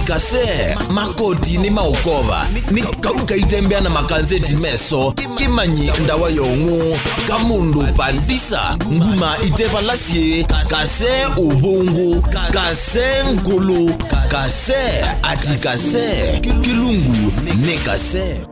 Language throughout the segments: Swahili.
Kasee makoti ni maukova ni kauka itembea na makazeti meso kimanyi ndawa yongu kamundu pandisa nguma itepalasie Kasee ubungu Kasee nkulu Kasee ati Kasee kilungu ne Kasee.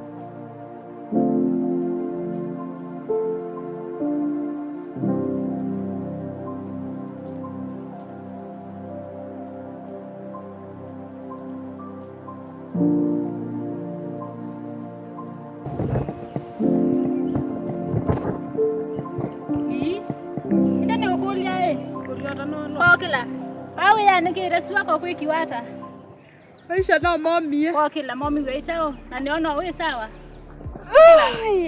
Kiwata. Aisha na mommy. Kwa kila mommy weitao. Na niona wewe sawa.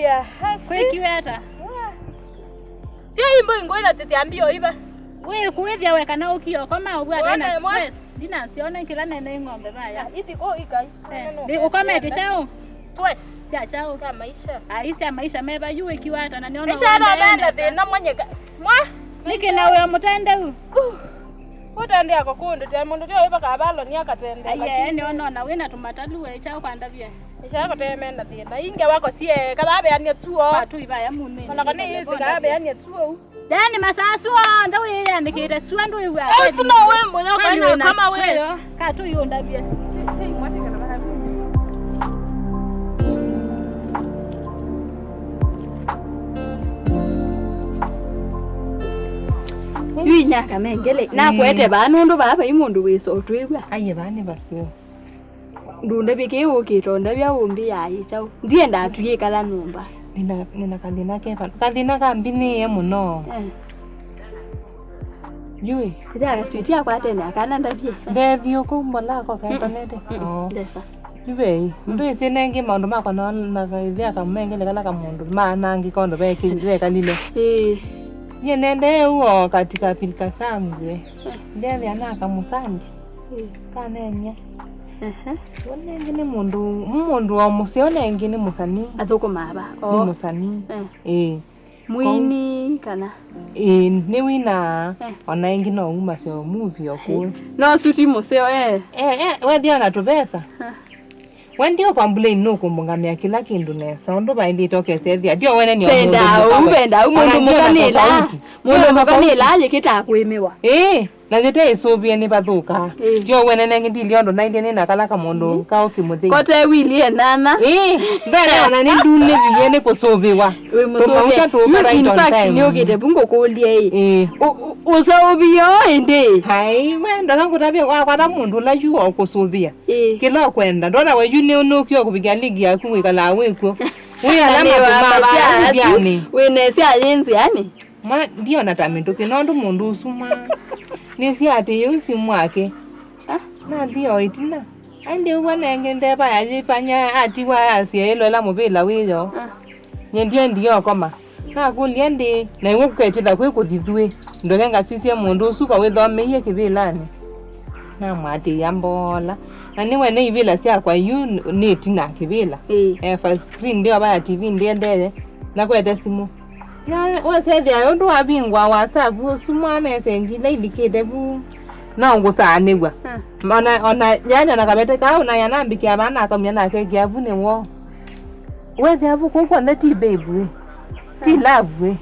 Ya, hasi. Kwa kiwata. Sio imbo ingoila tetiambio iba. Wewe kuweza weka na ukio kama ubwa na stress. Dina siona kila nene ngombe baya. Hivi ikai. Ni ukome titao. Stress. Ya chao kama maisha. Aisha maisha meba yue kiwata na niona. Aisha na benda tena mwenye. Mwa. Nike na wewe mutende huu. Utande yako kundu tya mundu tyo iba kabalo ni akatende. Aye ni ona wena tumatalu we chao kwanda bye. Isha yako temenda tena. Inge wako tie kalabe yani tuo. Atu iba ya munene. Kana kani hizi kalabe yani tuo. Yani masasu ndo we yani kire suandu we. Sino wembo yako kama wewe. Ka tu yonda bye. Yui nyaka mengele na kwete banundu baba imundu wiso twibwa aye bane basio ndunde bike ukitonda bya umbi yayi chao ndiye ndatuye kala numba nina kalina kefa kalina kambini ye muno yui kujaka switi akwate na kana ndabye ndethi ko mbola ko kantonete ndesa Ibe, ndo itenenge maundu mako na kaizia kamengele kala kamundu manangi kondo beke kalile ye nende uo katika pilika sangwe ndele anaka musandi kanenya wone ngine mundu wa musione ngine musani atoko maba ni musani mwini kana ni wina ona ngine uma sio movie okul no suti museo we ndio natubesa Wendio pambule no kumbungamia kila kindu nesa ndo baindi toke sethi ndio wene ni penda mundu mukanila aje kitakwimiwa na zete isobie ni bathuka ndio wene nengi ndili ndo nainde ni nakala kamundu kao kimuthi kote wili endana ndana ona ni ndune biye ni kusobiwa we musobia in fact ni ogete bungo kolie usobio ende hai wenda nangu tabia kwa mundu la yuo kusobia kila kwenda ndona we yuni unukio kupiga ligi ya kuwekala weko we alama tumaba yani we nesi ayenzi yani ma ndio natamento kinondo mundu usuma nisi ate yusi mwake na ndio itina ande ubona ngende ba yajipanya ati wa asielo la mobila wiyo ndio koma na kuliende na iwe kuketila kwe kuthithwe ndokenga sisi mundu usuka wethomeye kibilani na mwati yambola na niwe ne ibila sia kwa yu ni tina kibila first screen ndio ba TV ndende na kwete simu ya wese ayo ndo abingwa WhatsApp suma message laidikede bu na ngusanigwa ona yana nakabete ka una yanambiki abana akamya na keke abune wo wese abu kwa ndati baby ti love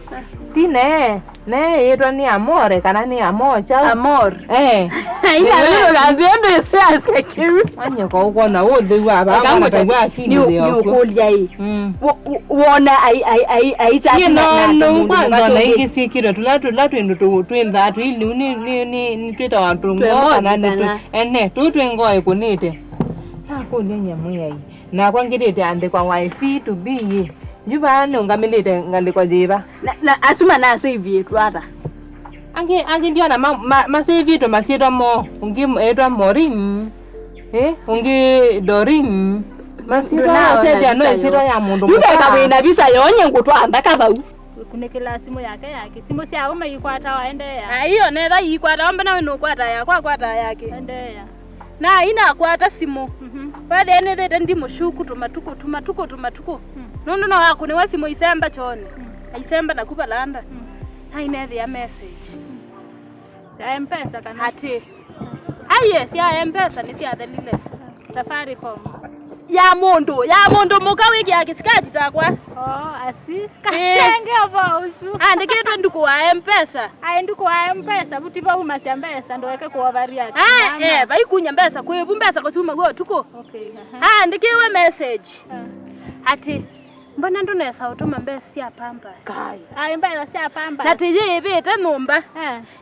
ti ne yetwa ni amore kana ni amocha amor ila leo gabiendo ese kimi anya ko uko na wode wa ba kana tagwa akili leo ni kulia hii wona ai chati no kwanza na hiki si kile tulatu ndo twenda tu ili ni twita watu ngoma na ene tutwengoe kunite ko nyanya moya hii na kwangirite ande kwa wifi to be Juba nongamelete ngalikwa jiba. Na asuma na save yetu hata. Ange ndio na ma save yetu masiro mo. Ungi etwa morin. Ungi dorin. Masiro save ya no siro ya mundu. Yuka kabina bisa yonye ngutwa ndaka bau. Kunekela simu yake simu sia uma ikwata waende ya. Hiyo nenda ikwata omba na wenu kwata ya kwata yake. Ende ya. Na ina kwata simu. Wade ene ndi mushuku tumatuko. Nondo na wako ni wasimu isemba chone. Isemba nakupa landa. Haina ya message. Ya M-Pesa kana. Ati. Aye, sia mpesa ni sia dalile. Safaricom. Ya mundu mukawiki akisikati takwa. Asika. Tenge obosu. Ndikitwe ndiku wa mpesa. Ndiku wa mpesa butiba umasya mbesa ndoweke kuovaria. Baikunya mbesa kwebu mbesa kusuma go tuko. Okay. Ndikiwe message. Ati mbona ndonesa utuma mbesa ya Pampers. Kai. Mbesa ya Pampers. Natije ibete numba.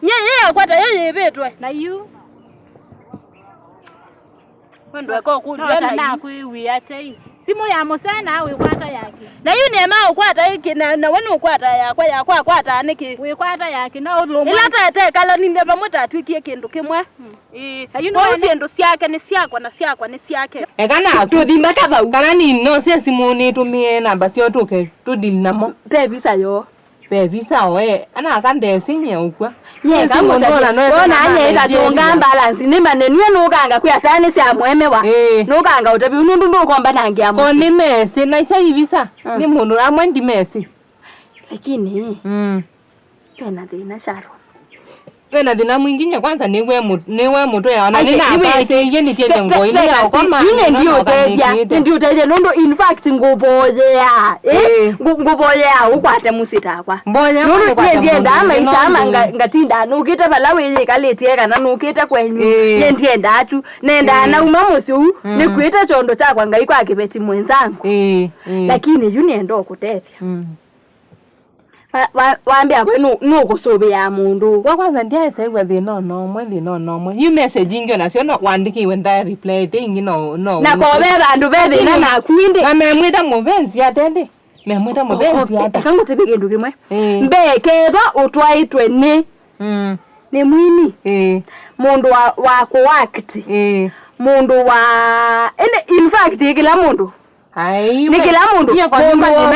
Nyeye kwata yeye ibetwe. Na you. Wendo kwa kulia na kuiwi ate. Simu ya musana awe kwata yake. Na yu nema ukwata iki na wenu ukwata yakwa kwata niki. We kwata yake na ulumu. Ila kala ninde pamoja twikie kindu kimwe. Kwa siendo siake ni siakwa na siakwa ni siake. Kana tuthimba kaba kana ni no sia simu ni tumie namba sio tuke tudili namo. Pevisa yo. Pevisa we ana kande sinye ukwa. Nyeka mutona nona anye itatunga balance ni manenwe nuganga kuyatani sia mwemewa. Nuganga utabi unundu ndukomba nangi amo. Koni mesi na isa hivisa. Ni mundu amwe ndi mesi. Lakini pena dina sharo. Pena dina mwinginya kwanza niwe muto ya ona nina abaki yeni tiende ngoile ya kama. Yine ndio teja nondo in fact ngubozea. Ngubozea ukwate musita kwa. Mbonya nondo tienda maisha ama ngatinda nukita balawe ye kaletie kana nukita kwenyu. Yendienda atu nenda na umamusi u nikuita chondo chakwa ngaiko akibeti mwenzangu. Lakini yuni endo kutepya. Waambia kwenu nukusobe ya mundu. Kwa kwanza ndiye tegwa thino no mwe. You message ingi na sio no wandiki when I reply thing no. Na kwa beba andu bebe na kwindi. Na memwita mubenzi atende. Memwita mubenzi ata. Kangu tebege ndu kimwe. Mbekeba utwaitwe ni. Ni mwini. Mundu wa kuact. Mundu wa in fact kila mundu. Ni kila mundu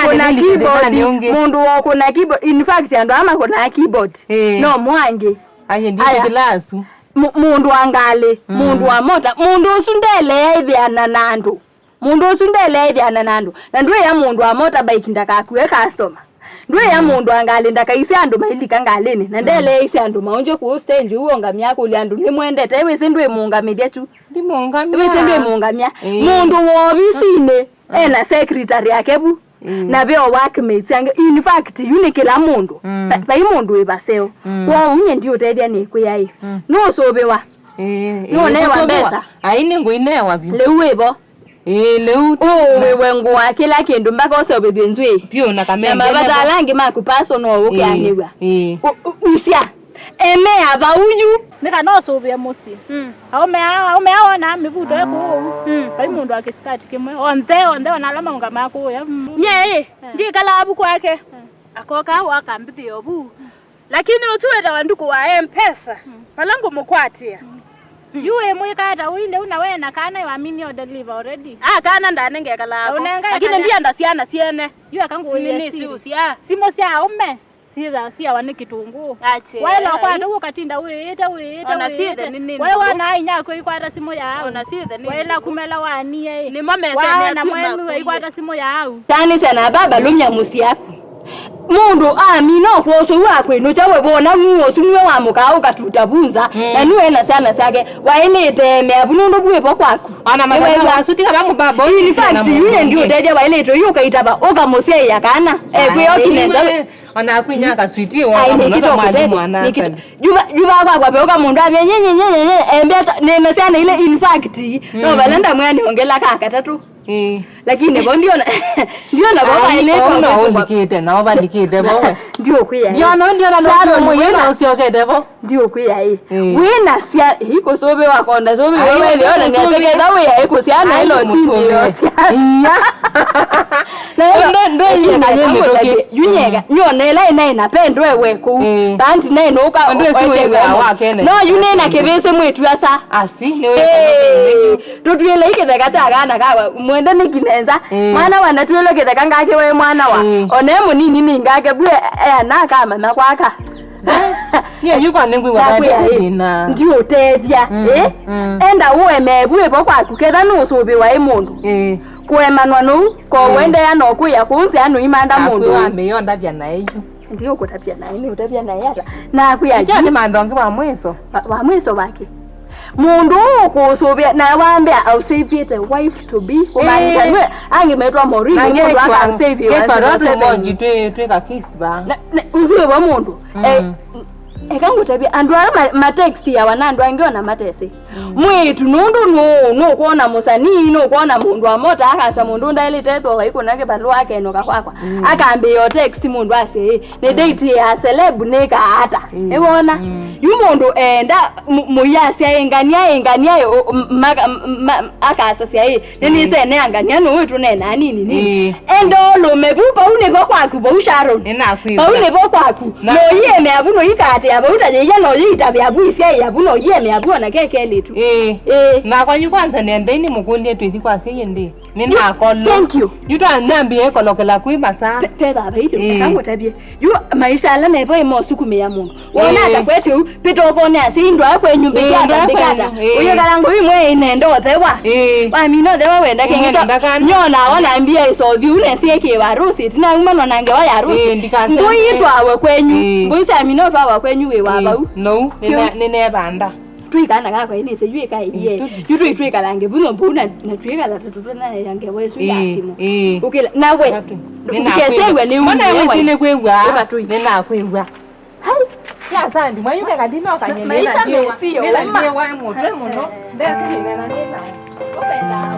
kuna keyboard mundu kuna keyboard in fact ando ama kuna keyboard no mwange aye ndio kilasu mundu angale mundu wa mota mundu usundele idhiana nandu na ndwe ya mundu wa mota bike ndakakuwe customer ndwe ya mundu angale ndakaisi andu mailika ngaleni na ndele isi andu maonje ku stage uonga myako uli andu nimwendete iwe sindwe muungamia tu mundu wobisine na secretary yake bu na bio workmates yange in fact yuni kila mundu bai mundu ibaseo kwa unye ndio tedia ni kuyai no sobewa no newa mbesa aini nguinewa bi leuwebo leu wewe ngwa kila kindu mpaka osobedwe nzwe pio na kamera mabata langi maku personal ukaniwa usia eme aba uyu nika no sobe musi aumeaona mivudo yako bai mundu akisikati kimwe onde na alama ngama yako ya nye ndikala abu kwake akoka wakambithi yobu lakini utuweta wanduku wa mpesa malango mukwatia yuwe mwikata uinde una wena kana waamini o deliver already kana ndane ngekala ako lakini ndiye ndasiana tiene yuwe kangu nini si usia simo sia ume sia wane kitungu wala kwa ndo katinda uite ona sithe nini wewe wana inyako ikwata simo yao ona sithe nini wala kumela wani ni mamesa ni mwenu ikwata simo yao tani sana baba lumya musia mundu amino kwoso wakwe no chawe bona muosu mwe wa mukao katutabunza na niwe na sana sake wailete me abunundu bwepo kwako ana magana asuti kama mubabo in fact yule ndio teja wailete yuka itaba oga mose yakana kwiyo kinenda ona kwinya ka sweetie wa kama mwalimu anasa juba kwa beoka mundu amyenyenyenyenye embeta nene sana ile in fact no balanda mwani ongela kaka tatu lakini bo ndio na baba ile kwa ulikite na bandikite bowe ndio kuya ndio na moyo usiokete bo ndio kuya wina sia iko sobe wakonda sobe wewe leona ni aseke dawe ya iko sia na hilo tini iya na ndo yunyega nyone la inapendwa wewe ku bandi naye noka ndio si wewe wake no yune na kebese mwetu asa asi ni wewe tutwele iketheka chagana kawa mwende nikinenza mwana wana twele iketheka ngake wewe mwana wa one munini ningake bwe na kama na kwaka niye yuko ningwi wadai na ndio tethia enda uwe mebwe bokwa kuketha nusubi wa imundu kuemanwa nu ko wende ya no kuya kunzi anu imanda mundu ameyonda bya na ejo ndio kutapia na ini utapia na yata na kuya jani mandonge wa mweso bake mundu kusubia na wambia au save the wife to be kumaanisha wewe angemetwa mori mundu aka save you kwa moji twe ka kiss ba usiwe wa mundu ekangu tabia andu ma text ya wanandu angiona matese mwitu nundu no kuona musanii no kuona mundu wa mota akasa mundu ndaile teto kaiko nake balwa ake no kakwakwa akambe yo text mundu ase ne date ya celeb ne ka hata ebona yumundu enda muyasi engania akasa sia nini se ne angania no wetu ne nani nini endo lo mebupa une bokwaku bo Sharon ninakwiba une bokwaku no yeme abuno ikate abuta je yano yita byabuisia yabuno yeme abuna keke litu na kwanyu kwanza nende ni mukulie twithi kwa siye ndi ninakolo thank you yuta ndambie kolokela kwiba sa peda baito kangu tabie yu maisha ala nebo imosukume ya mungu wona atakwetu pitoko ne asindwa kwenyu bikata uyo kalango imwe inendo thewa ba mino thewa wenda kengita nyona wana ambia isothi une sieke warusi tina umano nange wa yarusi ngoyitwa awe kwenyu ngoisa mino twa kwenyu we wabau no nene banda twikana ngakho ini sejwe kayiye yutu twikalange buno buna na twikala tatutana yange wesu yasimo ukila nawe ukikesewe ni wewe sile kwewa nena kwewa hai ya sandi mwayuka kadino kanyene maisha mesio nena wa moto mono ndio nena nena openda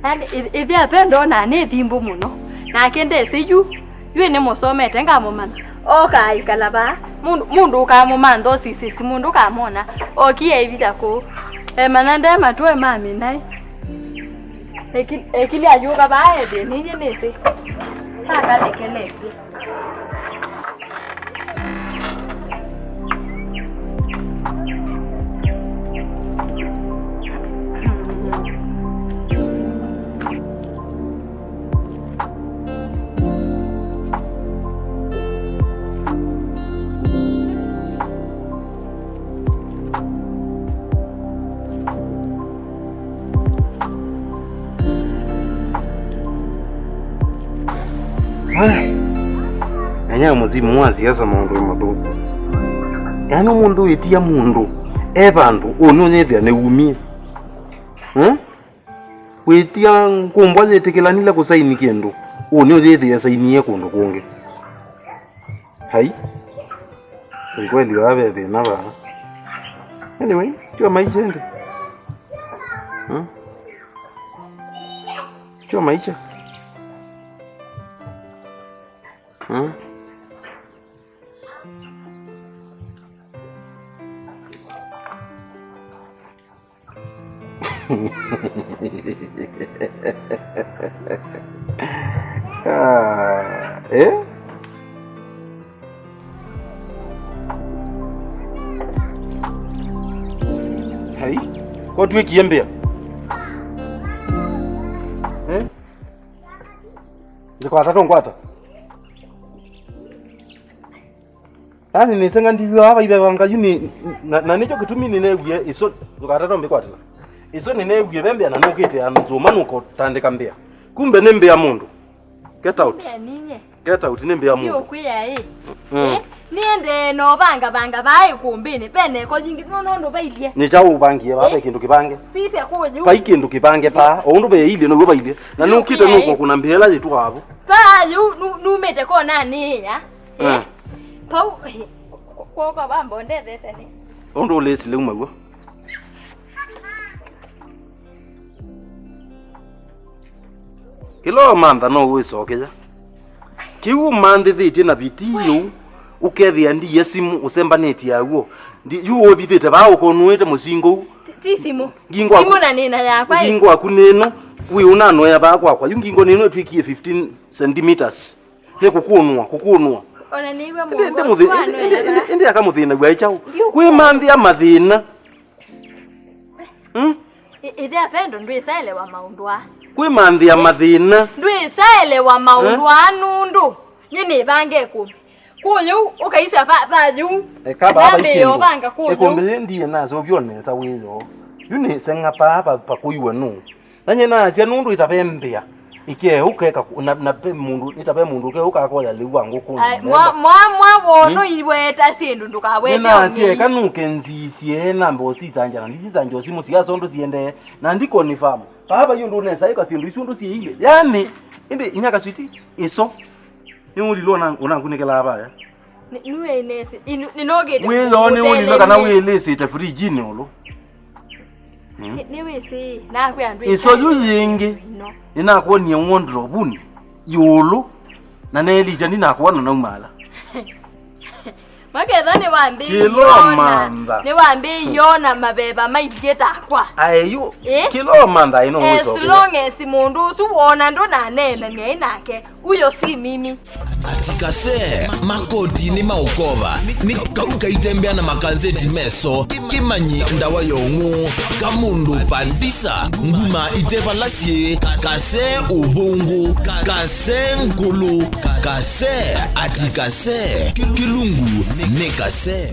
Nani ithi apendo na ni thimbu muno na kende siju yue ne musomete ngamumana okai kalaba mundu kamumando sisi mundu kamona okie ibida ko manande matwe mami nai ekili ajuka bae de nije nese saka lekeleke Anya muzimu waziyaza mundu imadu. Yani mundu itia mundu ebandu ononyethia ne umie. Witia ngombwa zetekelanila kusaini kendo. Ononyethia saini kundu kunge. Hai. Ngweli wabe thina ba. Anyway, chua maisha ndi. Chua maisha. Hai, kwa tuwe kiembea. Ziko tatu ngwata. Ani nisenga ndivyo hapa ibe banga yuni na nicho kitumi nineguye iso zukatatu mbikwatira. Iso nineguye bembe na nokete anzoma nuko tandika mbea. Kumbe nembe ya mundu. Get out. Get out nembe ya mundu. Sio kuya niende no banga bae kumbini pene ko jingi nondo bailie. Ni chau bangie babe kindu kibange. Sisi akuju. Pai kindu kibange pa ondu be ile no baile. Na nokite nuko kuna mbela yetu hapo. Pa yu mete ko nani ya. Pau kwa bambo ndeze sene. Ondo lesile umago. Kilo manda no wisokeja. Kiu mande thite na bitiyo ukethia ndi yesimu usembaneti yaguo. Ndi yu obithite ba ukonuite musingo. ti Simu Ngingo Simu na nina yakwa ngingo akuneno we unano yaba kwakwa yungingo neno twikie 15 centimeters ne kukunwa ona niwe mungu swano ndi akamuthina gwa ichao kwi mambi ya mathina ide apendo ndwisaelewa maundwa kwi mambi ya mathina ndwisaelewa maundwa nundu nyini bange kumi kuyu ukaisa ba yu baba ikingo ekombe ndiye nazo byonesa wizo yuni senga pa kuyuwa nu nanye na sia nundu itapembea ike ukeka na pe mundu itape mundu ke ukakoya liwangu kundu mwa wono iweta sindu ndukawete na sia kanuke nzisie nambo sisanja ndisizanja simu sia sondo siende na ndiko ni famu baba yundu nesa ika sindu isundu siile yani inde inyaka switi iso nimuli lona unangunekela abaya niwe nesi ninogede wiyone ulilo kana wiyelesite fridge olo niwe si na kuyandwe iso yuyingi ninakuonie wardrobe yolo na nelija ninakuona na umala makeza ni wambi yona mabeba maigeta kwa ayo kilo manda ino mwiso as long as mundu suwona ndo nanena ni ainake uyo si mimi ati Kasee makodi ni maukova ni kaitembea na makanzeti meso kimanyi ndawa yongu kamundu pandisa nguma itepa lasie Kasee ubungu Kasee nkulu Kasee ati Kasee kilungu ni Kasee